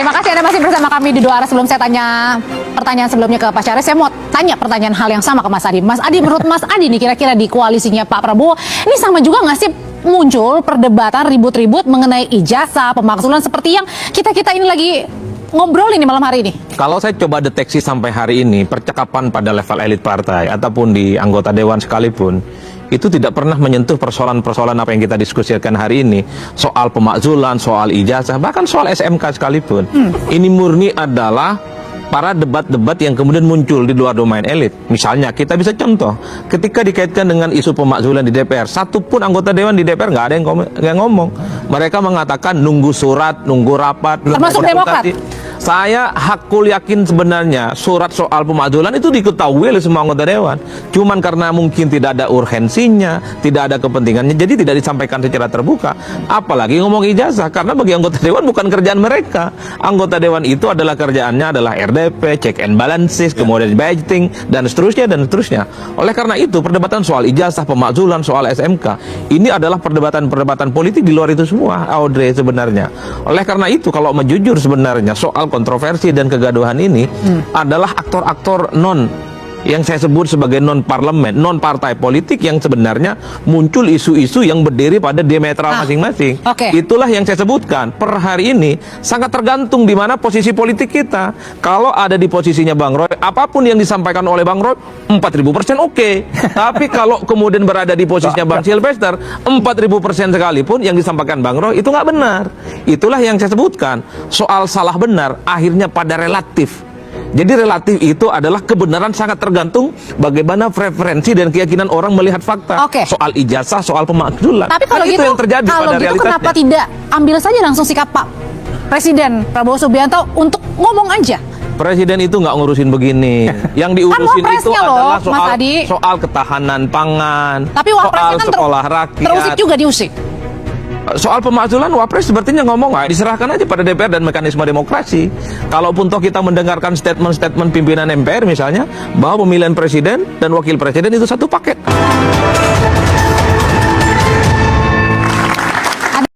Terima kasih Anda masih bersama kami di Dua Arah. Sebelum saya tanya pertanyaan sebelumnya ke Pak Syarif, saya mau tanya pertanyaan hal yang sama ke Mas Adi. Mas Adi, menurut Mas Adi nih kira-kira di koalisinya Pak Prabowo, ini sama juga nggak sih muncul perdebatan ribut-ribut mengenai ijazah, pemakzulan seperti yang kita-kita ini lagi ngobrol ini malam hari ini? Kalau saya coba deteksi sampai hari ini, percakapan pada level elit partai ataupun di anggota dewan sekalipun, itu tidak pernah menyentuh persoalan-persoalan apa yang kita diskusikan hari ini, soal pemakzulan, soal ijazah, bahkan soal SMK sekalipun. Ini murni adalah para debat-debat yang kemudian muncul di luar domain elit. Misalnya, kita bisa contoh, ketika dikaitkan dengan isu pemakzulan di DPR, satupun anggota dewan di DPR nggak ada yang ngomong. Mereka mengatakan nunggu surat, nunggu rapat, termasuk Demokrat. Saya hakul yakin sebenarnya surat soal pemakzulan itu diketahui oleh semua anggota dewan. Cuman karena mungkin tidak ada urgensinya, tidak ada kepentingannya, jadi tidak disampaikan secara terbuka. Apalagi ngomong ijazah, karena bagi anggota dewan bukan kerjaan mereka. Anggota dewan itu adalah kerjaannya adalah RDP, check and balances, kemudian budgeting, dan seterusnya, dan seterusnya. Oleh karena itu, perdebatan soal ijazah, pemakzulan, soal SMK, ini adalah perdebatan-perdebatan politik di luar itu semua, Audrey, sebenarnya. Oleh karena itu, kalau menjujur sebenarnya, soal kontroversi dan kegaduhan ini adalah aktor-aktor yang saya sebut sebagai non-parlemen, non-partai politik yang sebenarnya muncul isu-isu yang berdiri pada diametral masing-masing. Itulah yang saya sebutkan. Per hari ini sangat tergantung di mana posisi politik kita. Kalau ada di posisinya Bang Roy, apapun yang disampaikan oleh Bang Roy, 4000% oke. Tapi kalau kemudian berada di posisinya Bang Silvester, 4000% sekalipun yang disampaikan Bang Roy itu nggak benar. Itulah yang saya sebutkan. Soal salah benar akhirnya pada relatif. Jadi relatif itu adalah kebenaran sangat tergantung bagaimana preferensi dan keyakinan orang melihat fakta. Soal ijazah, soal pemakzulan. Tapi kalau gitu, yang terjadi kalau pada gitu realitasnya. kenapa tidak ambil saja langsung sikap Pak Presiden Prabowo Subianto untuk ngomong aja? Presiden itu nggak ngurusin begini. Yang diurusin itu adalah soal ketahanan pangan, soal sekolah rakyat. Terusik juga diusik. Soal pemakzulan, Wapres sepertinya ngomong, diserahkan aja pada DPR dan mekanisme demokrasi. Kalaupun toh kita mendengarkan statement-statement pimpinan MPR misalnya, bahwa pemilihan presiden dan wakil presiden itu satu paket.